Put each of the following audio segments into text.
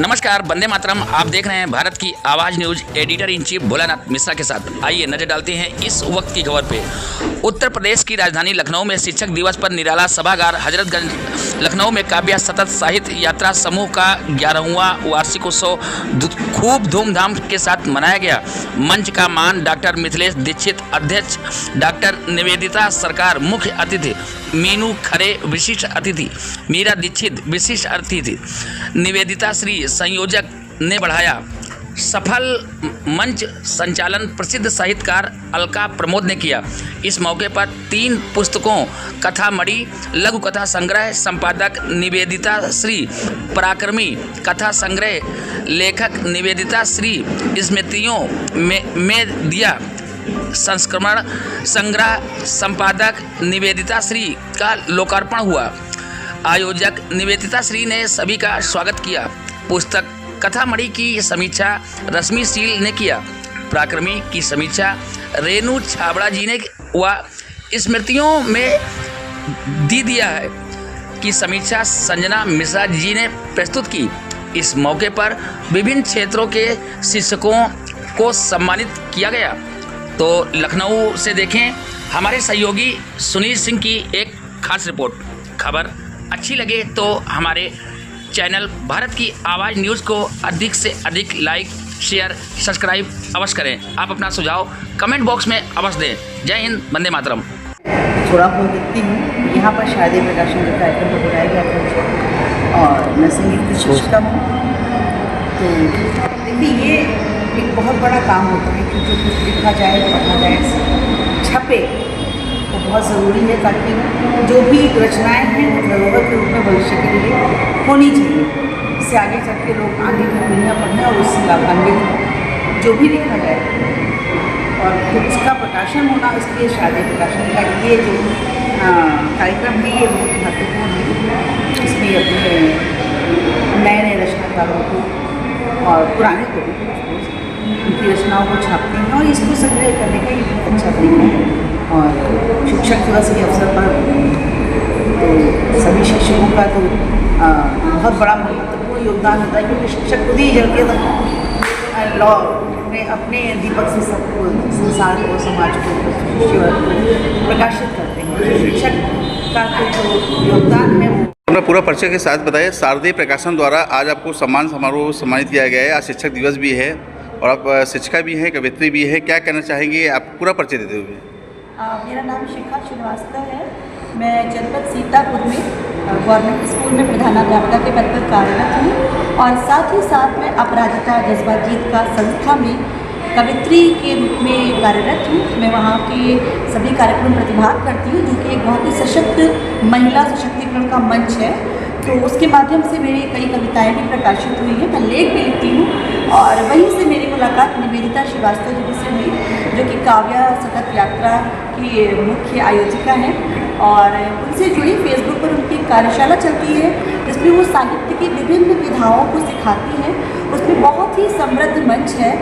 नमस्कार, वंदे मातरम। आप देख रहे हैं भारत की आवाज़ news, editor in chief Bholanath Mishra के साथ। आइए नजर डालते हैं इस वक्त की खबर पे। उत्तर प्रदेश की राजधानी लखनऊ में शिक्षक दिवस पर निराला सभागार हजरतगंज लखनऊ में काव्य सतत साहित्य यात्रा समूह का 11वां वार्षिकोत्सव खूब धूमधाम के साथ मनाया गया। मंच का मान डॉक्टर मिथिलेश दीक्षित अध्यक्ष, डॉक्टर निवेदिता सरकार मुख्य अतिथि, मीनू खरे विशिष्ट अतिथि, मीरा दीक्षित विशिष्ट अतिथि, निवेदिता श्री संयोजक ने बढ़ाया। सफल मंच संचालन प्रसिद्ध साहित्यकार अलका प्रमोद ने किया। इस मौके पर 3 पुस्तकों कथा मणि लघु कथा संग्रह संपादक निवेदिता श्री, पराक्रमी कथा संग्रह लेखक निवेदिता श्री, स्मृतियों में दिया संस्करण संग्रह संपादक निवेदिता श्री का लोकार्पण हुआ। आयोजक निवेदिता श्री ने सभी का स्वागत किया। पुस्तक कथा मणि की समीक्षा रश्मि शील ने किया। पराक्रमी की समीक्षा रेणु छाबड़ा जी ने व स्मृतियों में दिया है की समीक्षा संजना मिश्रा जी ने प्रस्तुत की। इस मौके पर विभिन्न क्षेत्रों के शिक्षकों को सम्मानित किया गया। तो लखनऊ से देखें हमारे सहयोगी सुनील सिंह की एक खास रिपोर्ट। खबर अच्छी लगे तो हमारे चैनल भारत की आवाज़ न्यूज़ को अधिक से अधिक लाइक शेयर सब्सक्राइब अवश्य करें। आप अपना सुझाव कमेंट बॉक्स में अवश्य दें। जय हिंद, वंदे मातरम। थोड़ा बहुत देखती हूँ। यहाँ पर शादी प्रकाशन का कार्यक्रम को बुलाया गया था और मैं संगीत की शिक्षिका हूँ। तो देखिए ये एक बहुत बड़ा काम होता है कि जो कुछ लिखा जाए पढ़ा जाए छपे वो बहुत ज़रूरी है, ताकि जो भी रचनाएं हैं वो धरोहर के रूप में भविष्य के लिए होनी चाहिए। इससे आगे चल के लोग आगे की दुनिया पढ़ें और उससे लाभान्वित हों जो भी लिखा जाए। और तो इसका प्रकाशन होना, इसलिए शादी प्रकाशन का ये जो कार्यक्रम है ये बहुत महत्वपूर्ण है। इसमें अपने नए नए रचनाकारों को और पुराने को भी उनकी रचनाओं को छापते हैं और इसको संग्रह करने का ये बहुत अच्छा तरीका है। और शिक्षक दिवस के अवसर पर तो सभी शिक्षकों का तो बहुत बड़ा महत्वपूर्ण योगदान होता है, क्योंकि शिक्षक खुद ही जल्दी लॉ में अपने दीपक से सबको, संसार को, समाज को, प्रकाशित करते हैं। शिक्षक का जो योगदान है वो अपना पूरा परिचय के साथ बताइए। शारदीय प्रकाशन द्वारा आज आपको सम्मान समारोह सम्मानित किया गया है। आज शिक्षक दिवस भी है और आप शिक्षिका भी हैं, कवित्री भी है। क्या कहना चाहेंगे आप पूरा परिचय देते हुए? मेरा नाम शिखा श्रीवास्तव है। मैं जनपद सीतापुर में गवर्नमेंट स्कूल में प्रधानाध्यापिका के पद पर कार्यरत हूँ और साथ ही साथ मैं अपराजिता जज्बा जीत का संस्था में कवित्री के रूप में कार्यरत हूँ। मैं वहाँ के सभी कार्यक्रम में प्रतिभाग करती हूँ, जो कि एक बहुत ही सशक्त महिला सशक्तिकरण का मंच है। तो उसके माध्यम से मेरी कई कविताएं भी प्रकाशित हुई हैं। मैं लेख भी लिखती हूँ और वहीं से मेरी मुलाकात निवेदिता श्रीवास्तव जी से हुई, जो कि काव्य सतत यात्रा की मुख्य आयोजिका हैं। और उनसे जुड़ी फेसबुक पर उनकी कार्यशाला चलती है, जिसमें वो साहित्य की विभिन्न विधाओं को सिखाती हैं। उसमें बहुत ही समृद्ध मंच है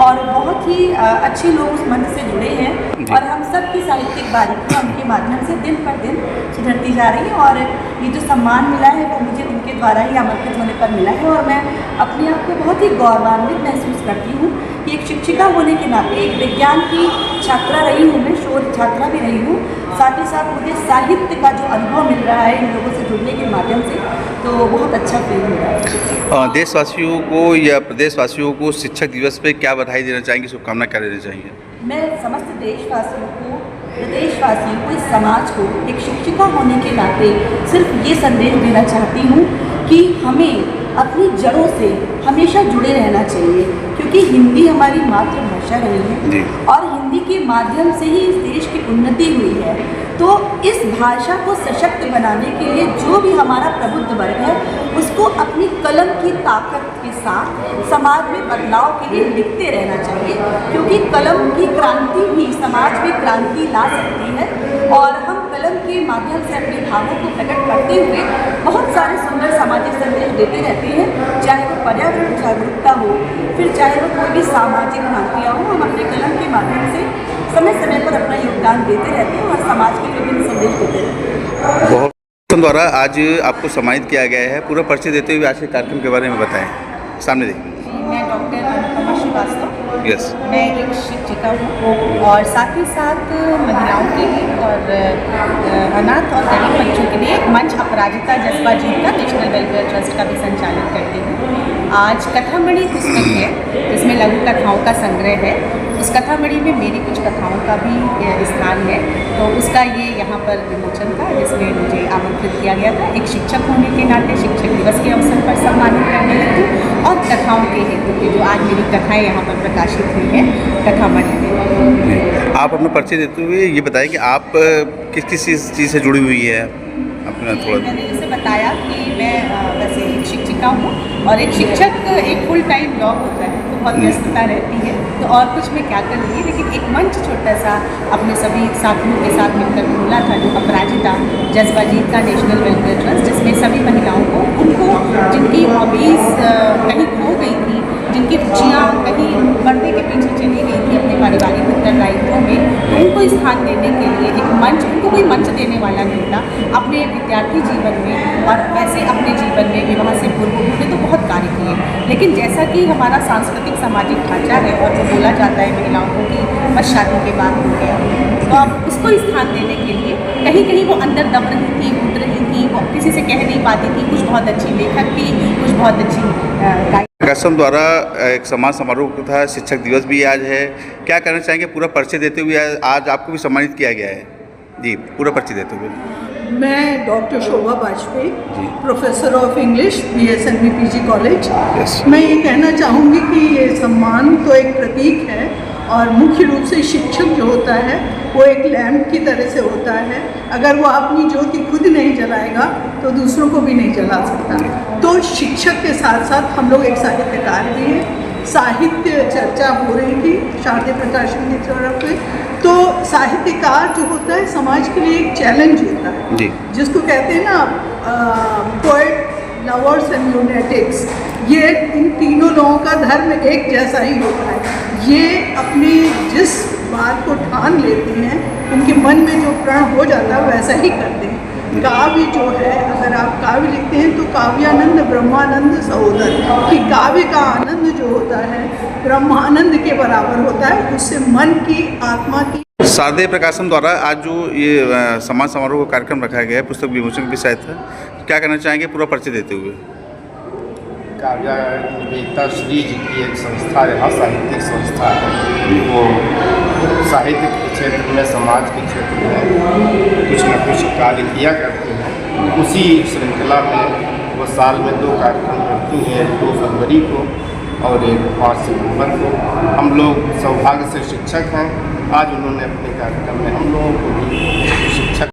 और बहुत ही अच्छे लोग उस मंच से जुड़े हैं और हम सब की साहित्यिक बारीकियाँ उनके माध्यम से दिन पर दिन सुधरती जा रही हैं। और ये जो सम्मान मिला है वो मुझे उनके द्वारा ही आमंत्रित होने पर मिला है और मैं अपने आप को बहुत ही गौरवान्वित महसूस करती हूँ कि एक शिक्षिका होने के नाते, एक विज्ञान की छात्रा रही हूँ, मैं शोध छात्रा भी रही हूँ, साथ ही साथ मुझे साहित्य का जो अनुभव मिल रहा है इन लोगों से जुड़ने के माध्यम से, तो बहुत अच्छा फील हो रहा है। देशवासियों को या प्रदेशवासियों को शिक्षक दिवस पे क्या बधाई देना चाहेंगे, शुभकामना क्या देना चाहिए? मैं समस्त देशवासियों को, प्रदेशवासियों को, इस समाज को एक शिक्षिका होने के नाते सिर्फ ये संदेश देना चाहती हूँ कि हमें अपनी जड़ों से हमेशा जुड़े रहना चाहिए, क्योंकि हिंदी हमारी मातृभाषा रही है और हिंदी के माध्यम से ही इस देश की उन्नति हुई है। तो इस भाषा को सशक्त बनाने के लिए जो भी हमारा प्रबुद्ध वर्ग है उसको अपनी कलम की ताकत के साथ समाज में बदलाव के लिए लिखते रहना चाहिए, क्योंकि कलम की क्रांति भी समाज में क्रांति ला सकती है। और हम कलम के माध्यम से अपने भावों को प्रकट करते हुए बहुत सारे सुंदर सामाजिक संदेश देते रहते हैं, चाहे वो पर्यावरण जागरूकता हो, फिर चाहे वो कोई भी सामाजिक क्रांतियाँ हो। हम अपने कलम के माध्यम से समय समय पर अपना योगदान देते रहते हैं और समाज के विभिन्न संदेश देते रहते हैं। बहुत द्वारा आज आपको सम्मानित किया गया है। पूरा परिचय देते हुए आज के कार्यक्रम के बारे में बताएं। सामने देखिए। मैं डॉक्टर अनुपमा श्रीवास्तव। यस। मैं एक शिक्षिका हूँ और साथ ही साथ महिलाओं के लिए और अनाथ और गरीब बच्चों के लिए एक मंच अपराजिता जज्बा जीत का नेशनल वेलफेयर ट्रस्ट का भी संचालन करती हूँ। आज कथामणि पुस्तक है जिसमें लघु कथाओं का संग्रह है। उस कथामणि में मेरी कुछ कथाओं का भी स्थान है, तो उसका ये यहाँ पर विमोचन था जिसमें मुझे आमंत्रित किया गया था। एक शिक्षक होने के नाते शिक्षक दिवस के अवसर पर सम्मानित करने लगी और कथाओं के हेतु के जो आज मेरी कथाएं यहाँ पर प्रकाशित हुई हैं कथामणि में। आप अपना परिचय देते हुए ये बताएं कि आप किस किस चीज़ से जुड़ी हुई है अपना थोड़ा। मैंने जैसे बताया कि मैं वैसे एक शिक्षिका हूँ और एक शिक्षक एक फुल टाइम जॉब होता है तो बहुत व्यस्तता रहती है, तो और कुछ मैं क्या करूँगी, लेकिन एक मंच छोटा सा अपने सभी साथियों के साथ मिलकर खोला था जो अपराजिता जज्बा जीत का नेशनल वेलफेयर ट्रस्ट, जिसमें सभी महिलाओं को उनको जिनकी हॉबीज़ कहीं खो गई थी, जिनकी रुचियाँ कहीं पर्दे के पीछे चली गई थी अपने पारिवारिक उत्तरदायित्वों में, उनको स्थान देने के लिए एक मंच, उनको कोई मंच देने वाला नहीं था अपने विद्यार्थी जीवन में और वैसे अपने जीवन में विवाह से पूर्व उन्होंने तो बहुत कार्य किए, लेकिन जैसा कि हमारा सांस्कृतिक सामाजिक ढांचा है और जो बोला जाता है महिलाओं को कि बस शादी के बाद हो गया, तो अब उसको स्थान देने के लिए कहीं कहीं वो अंदर दब रही थी, उठ रही थी, वो किसी से कह नहीं पाती थी, कुछ बहुत अच्छी लेखक थी, कुछ बहुत अच्छी गायक। प्रकाशन द्वारा एक सम्मान समारोह था, शिक्षक दिवस भी आज है, क्या कहना चाहेंगे पूरा परिचय देते हुए? आज आपको भी सम्मानित किया गया है जी, पूरा परिचय देते हुए। मैं doctor Shobha Vajpayee, professor of English BSNB PG college. मैं ये कहना चाहूँगी कि ये सम्मान तो एक प्रतीक है और मुख्य रूप से शिक्षक जो होता है वो एक लैम्प की तरह से होता है, अगर वो अपनी ज्योति खुद नहीं जलाएगा तो दूसरों को भी नहीं जला सकता। तो शिक्षक के साथ साथ हम लोग एक साहित्यकार भी हैं। साहित्य चर्चा हो रही थी शारदीय प्रकाशन की तरफ पे, तो साहित्यकार जो होता है समाज के लिए एक चैलेंज होता है जी, जिसको कहते हैं ना पोएट, लवर्स एंड ल्यूनेटिक्स, ये इन तीनों लोगों का धर्म एक जैसा ही होता है। ये अपनी जिस बात को ठान लेते हैं उनके मन में जो प्रण हो जाता है वैसा ही करते हैं। काव्य जो है, अगर आप काव्य लिखते हैं तो काव्यानंद ब्रह्मानंद सहोदर, कि काव्य का आनंद जो होता है ब्रह्मानंद के बराबर होता है, उससे मन की आत्मा की। शारदीय प्रकाशन द्वारा आज जो ये सम्मान समारोह का कार्यक्रम रखा गया है, पुस्तक विमोचन भी शायद था, क्या कहना चाहेंगे पूरा परिचय देते हुए? काव्या निवेदिता श्री जी की एक संस्था यहाँ साहित्यिक संस्था है, वो साहित्य के क्षेत्र में, समाज के क्षेत्र में कुछ न कुछ कार्य किया करते हैं। उसी श्रृंखला में वो साल में 2 कार्यक्रम करती हैं, 2 फरवरी को और एक 5 सितंबर को। हम लोग सौभाग्य से शिक्षक हैं, आज उन्होंने अपने कार्यक्रम में हम लोगों को भी शिक्षक।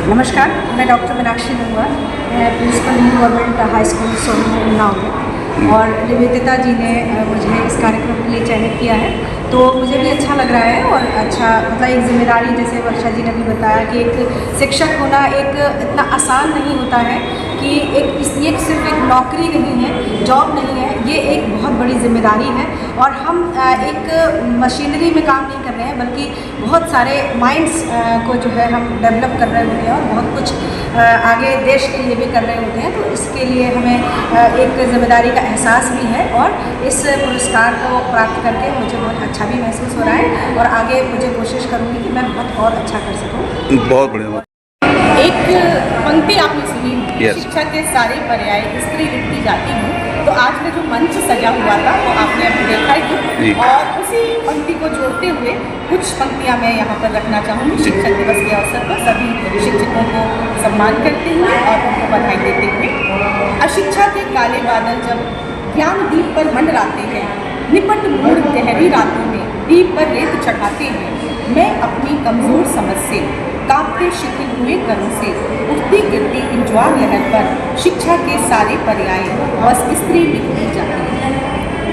नमस्कार, मैं डॉक्टर मीनाक्षी नंगवा, मैं principal new government high school Sonpur Unnao में, और निवेदिता जी ने मुझे इस कार्यक्रम के लिए चयनित किया है, तो मुझे भी अच्छा लग रहा है। और अच्छा मतलब एक जिम्मेदारी, जैसे वर्षा जी ने भी बताया कि एक शिक्षक होना एक इतना आसान नहीं होता है कि ये सिर्फ एक नौकरी नहीं है, जॉब नहीं है, ये एक बहुत बड़ी जिम्मेदारी है। और हम एक मशीनरी में काम नहीं कर रहे हैं, बल्कि बहुत सारे माइंड्स को जो है हम डेवलप कर रहे होते हैं और बहुत कुछ आगे देश के लिए भी कर रहे होते हैं, तो इसके लिए हमें एक जिम्मेदारी का एहसास भी है। और इस पुरस्कार को प्राप्त करके मुझे बहुत अच्छा भी महसूस हो रहा है और आगे मुझे कोशिश करूँगी कि मैं बहुत और अच्छा कर सकूँ। बहुत बढ़िया। एक पंक्ति आपने सुनी, Yes. शिक्षा के सारे पर्याय स्त्री लिखती जाती हूँ, तो आज का जो मंच सजा हुआ था वो आपने अभी देखा ही, और उसी पंक्ति को जोड़ते हुए कुछ पंक्तियाँ मैं यहाँ पर रखना चाहूँगी। शिक्षक दिवस के अवसर पर सभी शिक्षकों को सम्मान करते हुए और उनको बधाई देते हुए। अशिक्षा के काले बादल जब ज्ञान दीप पर मंडराते हैं, निपट मोड़ गहरी रातों में दीप पर रेत चढ़ाते हैं, मैं अपनी कमजोर समझ से, कांपते शिथिल हुए करों से, उठती गिरती इन ज्वार लहर पर शिक्षा के सारे पर्याय बस स्त्री लिखती जाती है।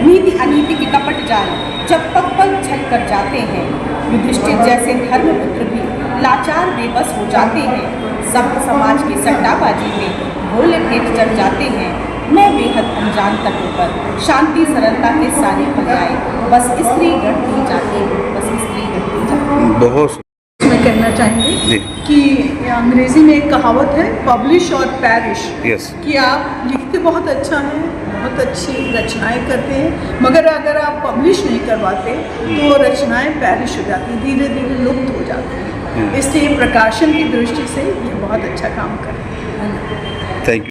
नीति अनीति के कपट जाल जब पग पग छल कर जाते हैं, युधिष्ठिर जैसे धर्मपुत्र भी लाचार बेबस हो जाते हैं। सभ्य समाज की सट्टाबाजी में भोले भेंट चढ़ जाते हैं, मैं बेहद अनजान तटों पर शांति सरलता के सारे पर्याय बस स्त्री गढ़ती जाती हूँ, बस स्त्री गढ़ती जाती हूँ। बहुत मैं कहना चाहेंगे कि अंग्रेजी में एक कहावत है, पब्लिश और पैरिश, Yes. कि आप लिखते बहुत अच्छा हैं, बहुत अच्छी रचनाएं करते हैं, मगर अगर आप पब्लिश नहीं करवाते तो रचनाएं पैरिश हो जाती, धीरे धीरे लुप्त हो जाती हैं। इसलिए प्रकाशन की दृष्टि से ये बहुत अच्छा काम कर रहे हैं। Thank you.